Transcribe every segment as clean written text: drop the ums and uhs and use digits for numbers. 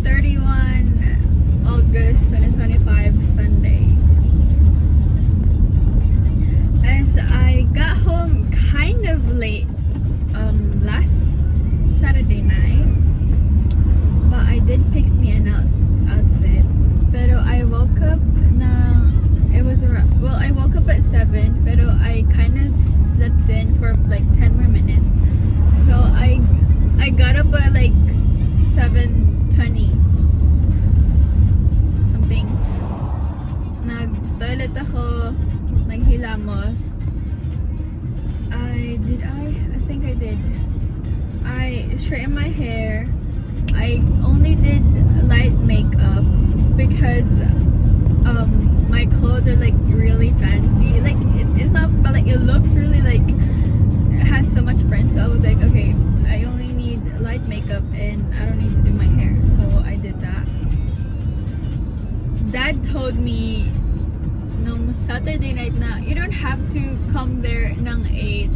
31 August 2025 Sunday. As I got home kind of late last Saturday night, but I did pick me an outfit. Pero I woke up I woke up at 7, pero I kind of slept in for like 10 more minutes. So I got up at like 7:20 something. Nag-toilet ako, naghilamos. I think I did. I straightened my hair. I only did light makeup because my clothes are like really fancy. Like it's not, but like it looks really like it has so much print. So I was like, okay, I only need light makeup and I don't need to do my hair. So I did that. Dad told me nung Saturday night na you don't have to come there ng 8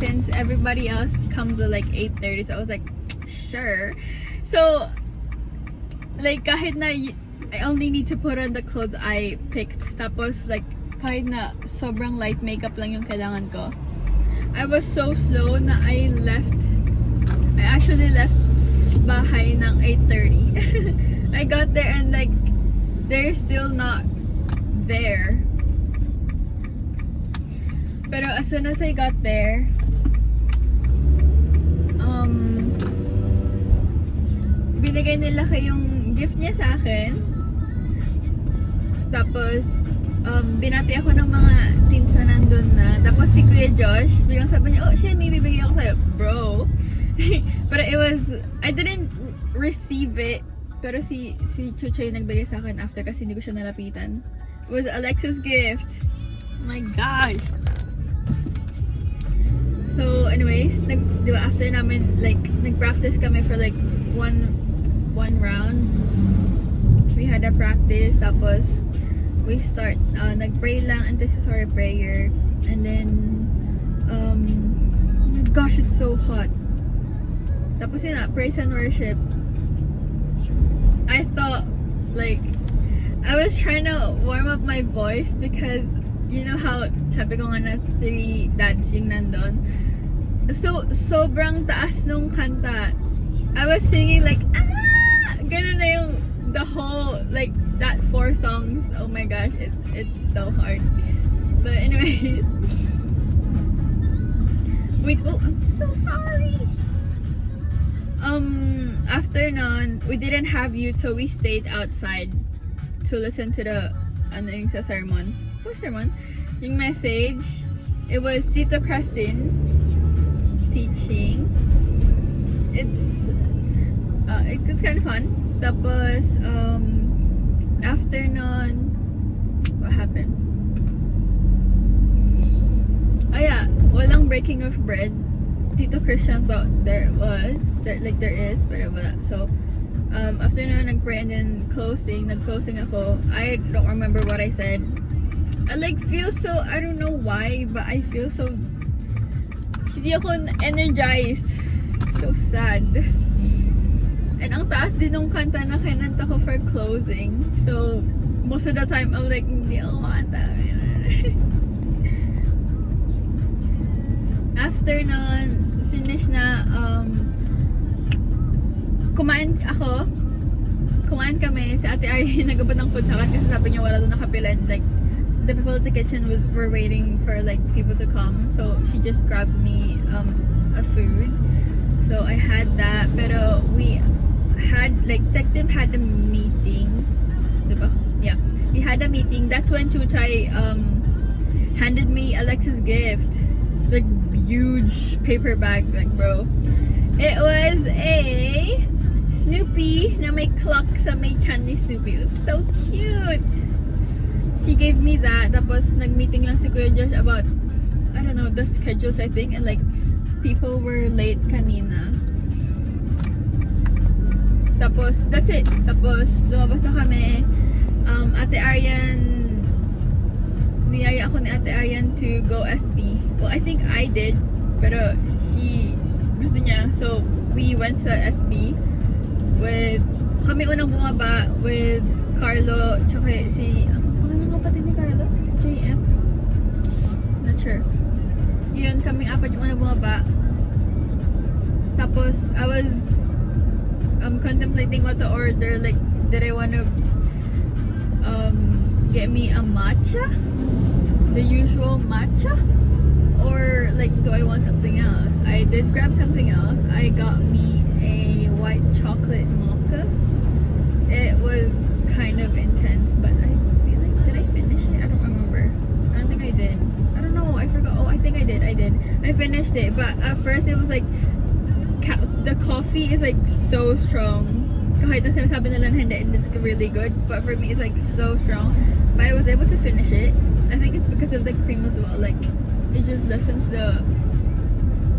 since everybody else comes at like 8:30. So I was like, sure. So like kahit na I only need to put on the clothes I picked. Tapos like kahit na sobrang light makeup lang yung kailangan ko. I was so slow na I actually left bahay ng 8:30. I got there and like they're still not there. Pero as soon as I got there, binigay nila yung gift niya sa akin. Tapos, binati ako ng mga teens na nandun na. Tapos si Kuya Josh, biglang sabi niya, oh, Shen, may bibigay ako sa'yo. Bro. Pero I didn't receive it. Pero si Chuchay nagbigay sa akin after kasi hindi ko siya nalapitan. It was Alexa's gift. Oh my gosh. So, anyways, di ba, after namin, like, nag-practice kami for like one round. We had a practice, tapos we start, nag-pray lang, intercessory prayer, and then, oh my gosh, it's so hot. Tapos yun na, praise and worship. I thought, like, I was trying to warm up my voice because, you know how, sabi ko nga na 3 dads yung nandun. So, sobrang taas nung kanta. I was singing like, ganun na yung the whole, like, that 4 songs. Oh my gosh, it's so hard. But anyways, wait, oh, I'm so sorry. After nun, we didn't have youth, so we stayed outside to listen to the, yung sa sermon. What sermon? Yung message. It was Tito Crescin teaching. It's kind of fun. Tapos, after nun, what happened? Oh yeah, walang breaking of bread. Tito Christian thought there is, but wala. So, after nun, nag-pray and then nag-closing ako. I don't remember what I said. I like feel so, I don't know why, but I feel so, hindi ako energized. It's so sad. And ang taas din nung kanta na kinanta ko for closing. So, most of the time, I'm like, hindi ako makanta. After nun, finish na, kumain kami. Si Ate Ari nagabot ng food sa akin kasi sabi niya wala doon nakapilan. Like, the people at the kitchen were waiting for like people to come. So, she just grabbed me a food. So, I had that. Pero, we had, like, Tech Team had a meeting. Diba? Yeah. We had a meeting. That's when Chuchay handed me Alexa's gift. Like, huge paper bag. Like, bro. It was a Snoopy na may clock sa may chan ni Snoopy. It was so cute. She gave me that. Tapos, nag-meeting lang si Kuya Josh about, I don't know, the schedules, I think. And, like, people were late kanina. Tapos, that's it. Tapos, lumabas na kami. Ate Arian, niyaya ako ni Ate Arian to go SB. Well, I think I did. Pero, gusto niya. So, we went to SB with, kami kami unang bumaba with Carlo, tsaka si, ano pangalan ng kapatid ni Carlo? JM? Not sure. Yun, kaming apat yung unang bumaba. Tapos, I was contemplating what to order. Like, did I want to get me a matcha? The usual matcha? Or, like, do I want something else? I did grab something else. I got me a white chocolate mocha. It was kind of intense, but I feel like, did I finish it? I don't remember. I don't think I did. I don't know. I forgot. Oh, I think I did. I finished it, but at first it was like, the coffee is like so strong. Kahit na sinasabi nila na hindi, it's really good. But for me, it's like so strong. But I was able to finish it. I think it's because of the cream as well. Like, it just lessens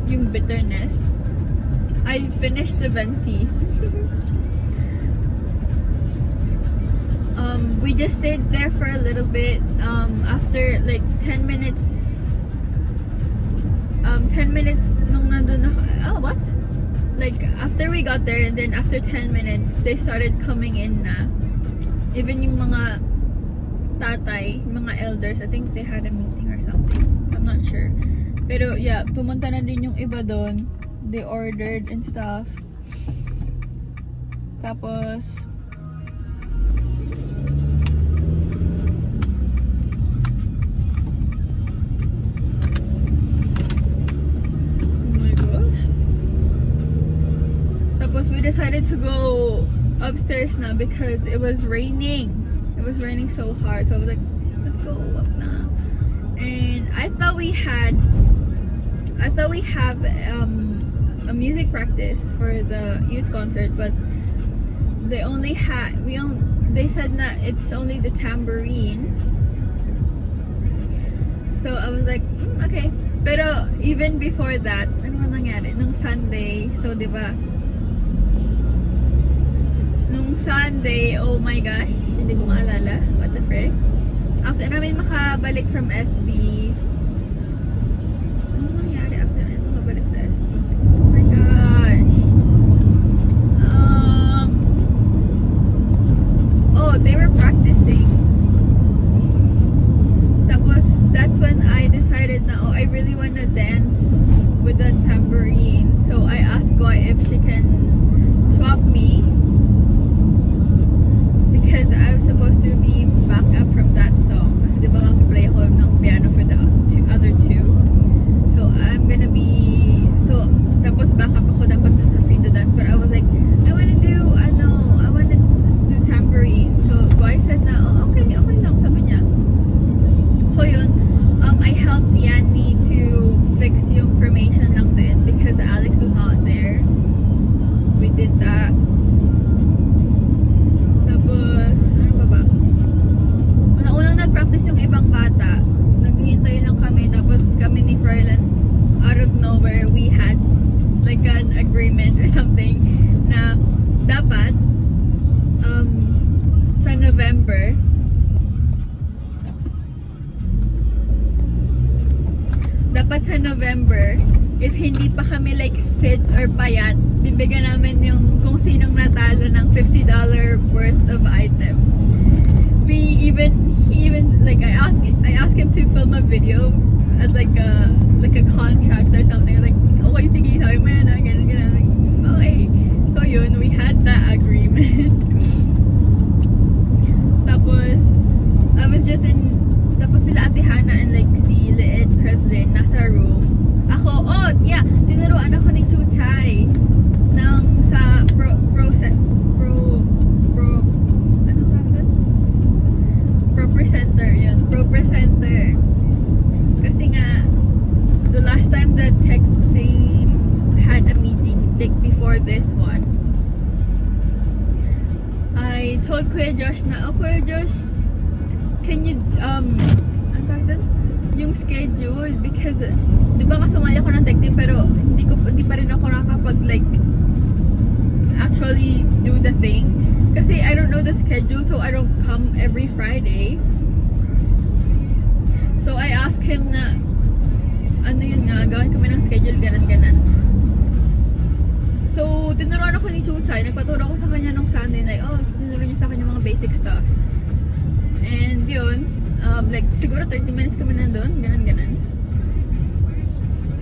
yung bitterness. I finished the venti. We just stayed there for a little bit. After like 10 minutes. 10 minutes nung nandun ako. Oh, what? Like, after we got there, and then after 10 minutes, they started coming in na. Even yung mga tatay, mga elders, I think they had a meeting or something. I'm not sure. Pero yeah, pumunta na din yung iba doon. They ordered and stuff. Tapos, we decided to go upstairs now because it was raining. It was raining so hard, so I was like, let's go up now. And I thought we have a music practice for the youth concert, but they said that it's only the tambourine. So I was like, okay. Pero even before that, ano nangyari? Nung Sunday, so diba? Nung Sunday, oh my gosh, hindi ko maalala. What the frick? After namin makabalik from SB. Ano nangyari after namin makabalik sa SB? Oh my gosh. Oh, they were practicing. Tapos, that's when I decided na, oh, I really want to dance with the tambourine. So, I asked Goy if she can swap me. Because I was supposed to be back up from that song. Kasi diba mag-play ako ng piano for the other two. So I'm gonna be... So, tapos back up ako dapat dun sa free to dance. But I was like, I wanna do tambourine. So, boy said na, oh, okay lang, sabi niya. So yun, I helped Yanni to fix yung formation lang din. Because Alex was not there. We did that. Nag-practice yung ibang bata. Naghihintay lang kami. Tapos kami ni Froylan's, out of nowhere, we had like an agreement or something na dapat sa November if hindi pa kami like fit or payat, bibigyan namin yung kung sinong natalo ng $50 worth of item. He even like I asked him to film a video as like a contract or something. Like, okay, sige, sabi mo yan, ganun. Like, okay. So yun, we had that agreement. Tapos I was just tapos sila Ate Hannah and like si Leed Creslin nasa room. Ako, tinuruan ako ni Chuchay ng sa ProPresenter. Kasi nga, the last time the tech team had a meeting, like before this one, I told Kuya Josh na, oh Kuya Josh, can you, ang tawag doon? Yung schedule, because, di ba kasumali ako ng tech team, pero hindi pa rin ako nakakapag like, actually do the thing. Kasi I don't know the schedule, so I don't come every Friday. So I asked him na, ano yun nga, gawin kami ng schedule, ganan. So, tinuruan ako ni Chuchay. Nagpaturo ako sa kanya nung Sunday. Like, tinuruan niya sa akin yung mga basic stuffs. And yun, like, siguro 30 minutes kami nandun. Ganon.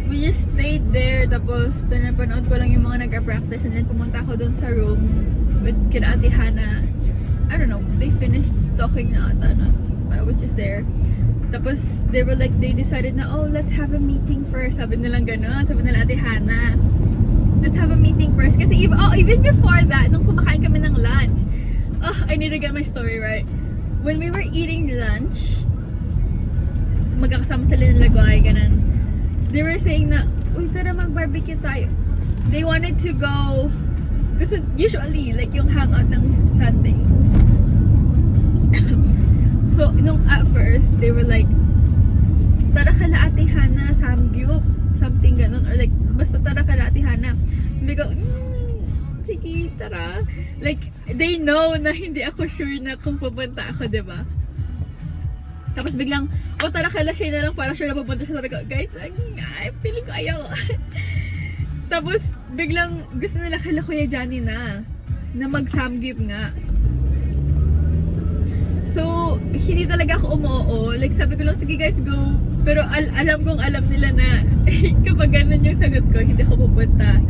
We just stayed there. Tapos, pinapanood ko lang yung mga nag-practice. And then, pumunta ako dun sa room with kina Ate Hannah. I don't know, they finished talking na ata. No? I was just there. Tapos, they were like, they decided na, let's have a meeting first. Sabi nilang ganon. Sabi nila Ate Hannah, let's have a meeting first. Kasi even before that, nung kumakain kami ng lunch, I need to get my story right. When we were eating lunch, magkakasama sila ng lagway, ganun. They were saying na, uy, tara mag-barbecue tayo. They wanted to go, kasi usually, like yung hangout ng Sunday. So, nung at first, they were like, tara kala Ate Hannah, Samgyup, something ganun, or like, basta tara kala Ate Hannah. They go, sige, tara. Like, they know na hindi ako sure na kung pupunta ako, diba? Tapos biglang, tara kala siya na lang para sure na pupunta siya. Sabi ko, guys, feeling ko ayaw. Tapos, biglang gusto nila kala Kuya Johnny na mag-samgyup nga. So, hindi talaga ako umuo. Like, sabi ko lang, sige guys, go. Pero alam kong alam nila na kapag ganun yung sagot ko, hindi ako pupunta.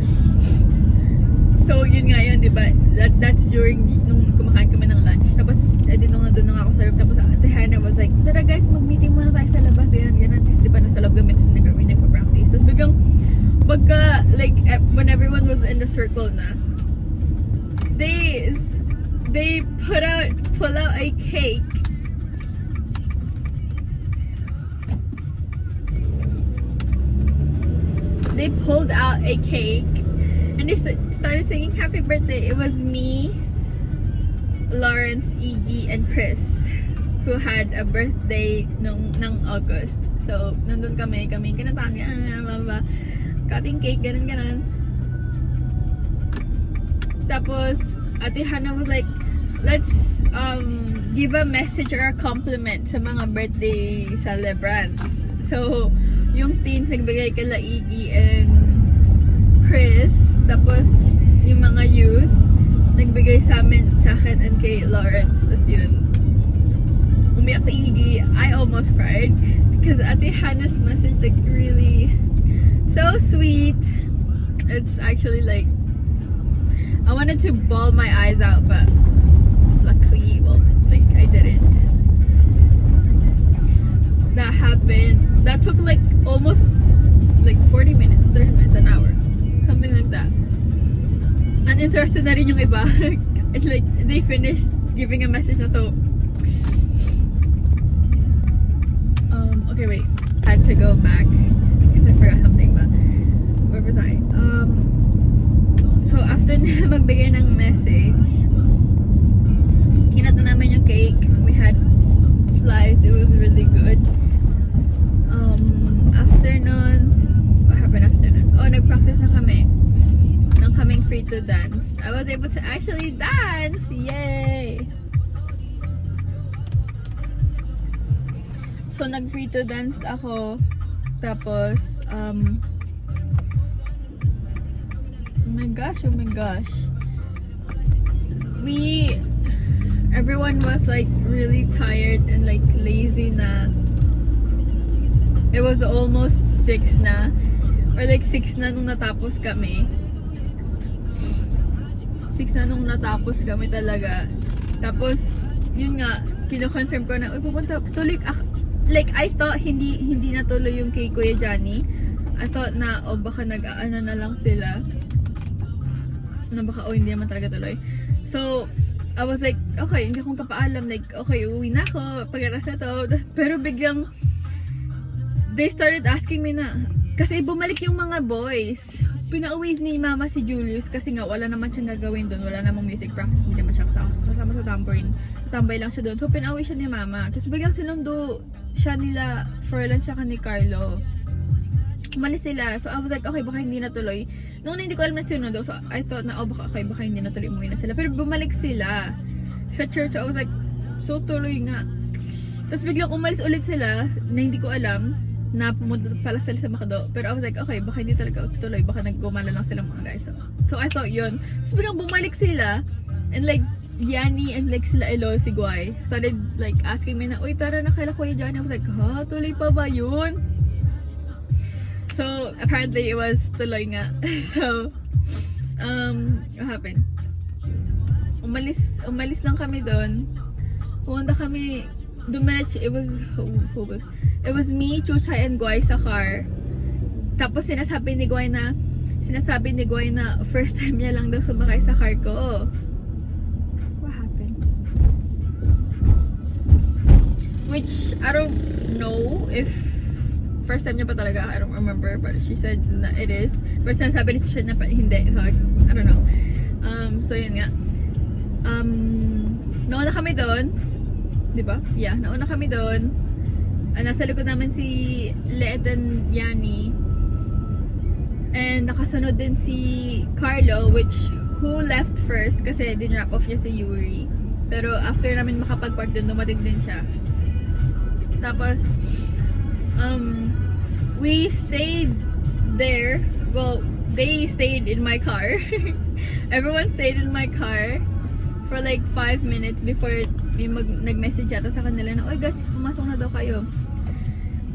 So, yun nga yun, diba? That's during, nung kumakain kami ng lunch. Tapos, nung nandun na ako sa room. Tapos, Ate Hannah was like, tara guys, mag-meeting muna tayo sa labas. Ganun. Kasi diba, nasa loob kami, nagpa-practice. Tapos, biglang, pagka, like, when everyone was in the circle na, they pull out a cake. They pulled out a cake and they started singing happy birthday. It was me, Lawrence, Iggy, and Chris who had a birthday ng August. So, nandun kami kinatahan, cutting cake, ganun. Tapos, Ate Hannah was like, let's give a message or a compliment sa mga birthday celebrants. So, yung teens nagbigay kay Iggy and Chris. Tapos, yung mga youth nagbigay sa akin and kay Lawrence. Tapos yun, umiyak sa Iggy. I almost cried because Ate Hannah's message, like, really so sweet. It's actually like, I wanted to bawl my eyes out, but luckily, well, like, I didn't. That happened. That took like almost like 40 minutes, 30 minutes, an hour. Something like that. Uninterested na rin yung iba. It's like, they finished giving a message na, so okay, wait. Had to go back because I forgot something, but where was I? So, after na magbigay ng message, kinato namin yung cake. We had slice. It was really good. After nun, what happened after nun? Nag-practice na kami ng coming free to dance. I was able to actually dance! Yay! So, nag-free to dance ako. Tapos, oh my gosh. Everyone was like really tired and like lazy na. It was almost 6 na. Or like 6 na nung natapos kami. 6 na nung natapos kami talaga. Tapos, yun nga, kino-confirm ko na, pupunta, tuloy, like, I thought hindi natuloy yung kay Kuya Johnny. I thought na, baka nag-ano na lang sila. Na baka, hindi naman talaga tuloy. So, I was like, okay, hindi akong kapaalam. Like, okay, uwi na ako, pagkaras na to. Pero biglang, they started asking me na, kasi bumalik yung mga boys. Pinauwi ni Mama si Julius kasi nga wala naman siyang gagawin doon. Wala namang music practice. Hindi naman siya kasama sa tambourine. Tambay lang siya doon. So, pinauwi siya ni Mama. Tapos biglang sinundo siya nila Ferland siya ni Carlo. Umalis sila. So, I was like, okay, baka hindi natuloy. Noong hindi ko alam na sinundo, so I thought na, baka hindi natuloy, umuwi na sila. Pero bumalik sila sa church. So, I was like, so tuloy nga. Tapos biglang umalis ulit sila na hindi ko alam. na pumunta pala sila sa McDo. Pero I was like, okay, baka hindi talaga tuloy, baka naggumala lang silang mga guys. So I thought yun. So biglang bumalik sila, and like, Yanni and like sila Elo, si Guay, started like asking me na, uy, tara na kaila Kuya Johnny. I was like, ha? Tuloy pa ba yun? So, apparently, it was tuloy nga. So, what happened? Umalis lang kami doon. Pumunta kami, dumiretso, it was me, Chuchay, and Guay sa car. Tapos sinasabi ni Guay na first time niya lang daw sumakay sa car ko. What happened? Which, I don't know if first time niya pa talaga, I don't remember, but she said na it is. First time sabi niya na hindi, so I don't know. So yun nga. Nauna kami doon, di ba? Yeah, nauna kami doon. Nasa likod namin si Leet and Yanni. And nakasunod din si Carlo, who left first kasi din-wrap off niya si Yuri. Pero after namin makapag-park doon, dumating din siya. Tapos, we stayed there. Well, they stayed in my car. Everyone stayed in my car for like 5 minutes before may nag-message yata sa kanila na, oy guys, pumasok na daw kayo.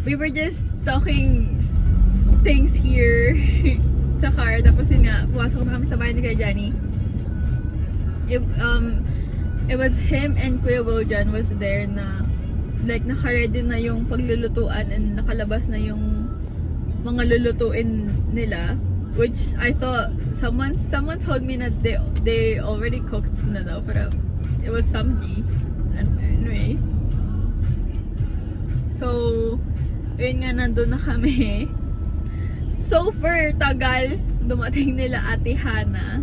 We were just talking things here sa car. Tapos yun nga, pumasok na kami sa bahay ni Kuya Johnny. It was him and Kuya Wiljan was there na like naka-ready na yung paglulutuan and nakalabas na yung mga lulutuin nila, which I thought someone told me that they already cooked na daw, pero it was Samji. Anyways, so yun nga, nandun na kami. Super tagal dumating nila Ate Hana.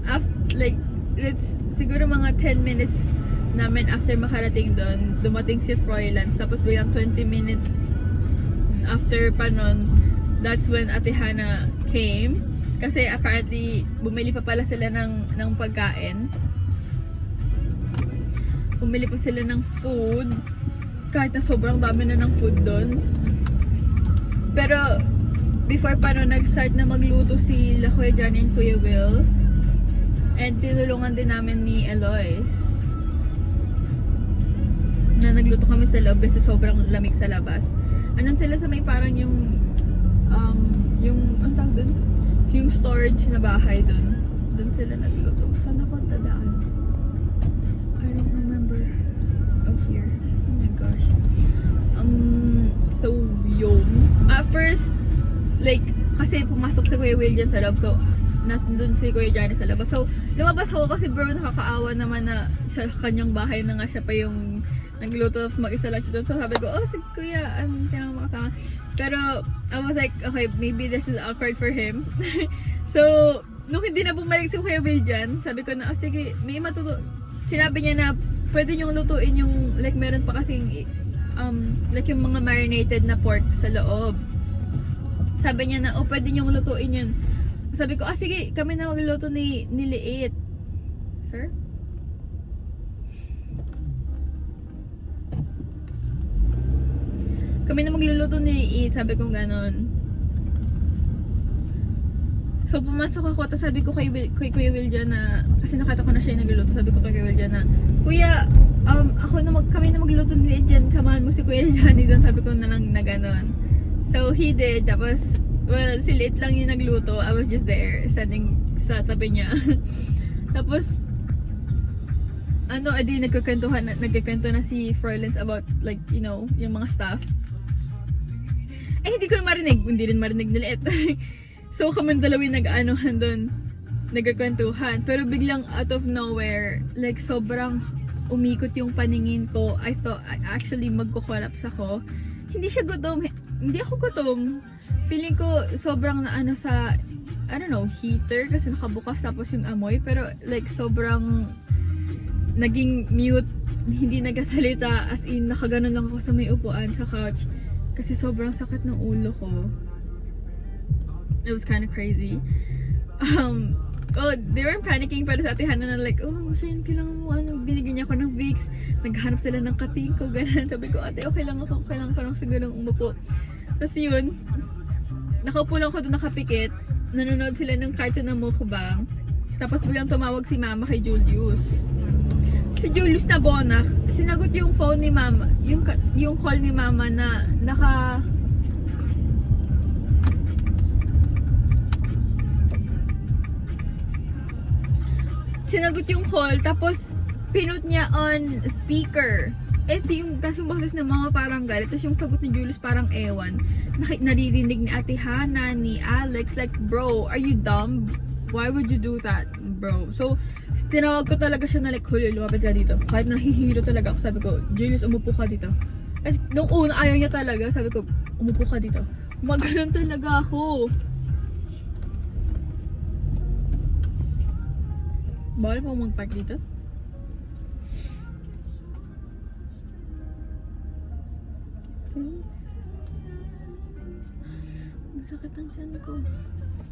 After like it's siguro mga 10 minutes namin after makarating doon, dumating si Froylan. Tapos biglang 20 minutes after pa nun, that's when Ate Hana came. Kasi apparently, bumili pa pala sila ng pagkain. Bumili pa sila ng food. Kahit na sobrang dami na ng food doon. Pero, before pa nun, nag-start na magluto si Kuya Johnny and Kuya Will. And tinulungan din namin ni Eloise. Na nagluto kami sa loob kasi sobrang lamig sa labas. Anon sila sa may parang yung ang tawag dun? Yung storage na bahay dun. Dun sila nagluto. Saan ako tadaan? I don't remember. Oh, here. Oh my gosh. So, yun. At first, like, kasi pumasok si Kuya Will dyan sa loob. So, nandun si Kuya Johnny sa labas. So, lumabas ako kasi bro, nakakaawa naman na siya, kanyang bahay na nga siya pa yung nagluto, tapos mag-isa lang siya doon. So sabi ko, oh si Kuya, kailangan makasama. Pero I was like, okay, maybe this is awkward for him. So, nung hindi na bumalik si Kuya Will dyan, sabi ko na, oh sige, may sinabi niya na pwede niyong lutuin yung, like meron pa kasing like yung mga marinated na pork sa loob. Sabi niya na, oh pwede niyong lutuin yun. Sabi ko, sige, kami na magluluto ni Liit. Sir? Kami na magluluto ni Liit, sabi ko ganon. So, pumasok ako, tapos sabi ko kay Kuya Will dyan na, kasi nakita ko na siya yung nagluluto, sabi ko kay Kuya Will dyan na, Kuya, kami na magluluto ni Liit dyan, samahan mo si Kuya Johnny doon, sabi ko na lang na ganon. So, he did, tapos, well, si Liit lang yung nagluto. I was just there, standing sa tabi niya. Tapos, edi nagkikwento na si Frolens about, like, you know, yung mga stuff. Hindi ko na marinig. Hindi rin marinig ni Liit. So, kami dalawin nag-aanohan doon. Nagkakwentuhan. Pero biglang out of nowhere, like, sobrang umikot yung paningin ko. I thought, actually, magko-collapse ako. Hindi siya gutom. Hindi ako gutom. Feeling ko sobrang naano sa, I don't know, heater kasi nakabukas tapos yung amoy. Pero like sobrang naging mute, hindi nagkasalita, as in nakaganon lang ako sa may upuan sa couch. Kasi sobrang sakit ng ulo ko. It was kind of crazy. oh, they were panicking para sa Ate Hannah na like, oh, Shane, kailangan mo, binigyan niya ako ng Vicks. Naghanap sila ng kating ko, ganun. Sabi ko, ate, okay lang ako, kailangan ko lang siguro umupo. Tapos yun, nakaupo lang ako doon nakapikit. Nanonood sila ng cartoon ng mukbang. Tapos biglang tumawag si mama kay Julius. Si Julius na bonak, sinagot yung phone ni mama, yung call ni mama na sinagot yung call, tapos pinut niya on speaker. Tapos yung boses ng mama parang galit, tapos yung sagot ni Julius parang ewan. Naririnig ni Ate Hannah, ni Alex, like, bro, are you dumb? Why would you do that, bro? So, tinawag ko talaga siya na like, huli, lumapit ka dito. Kahit nahihilo talaga ako, sabi ko, Julius, umupo ka dito. Kasi nung una, ayaw niya talaga, sabi ko, umupo ka dito. Maganon talaga ako. Bawal po mag-park dito? Masakit ang tiyan ko.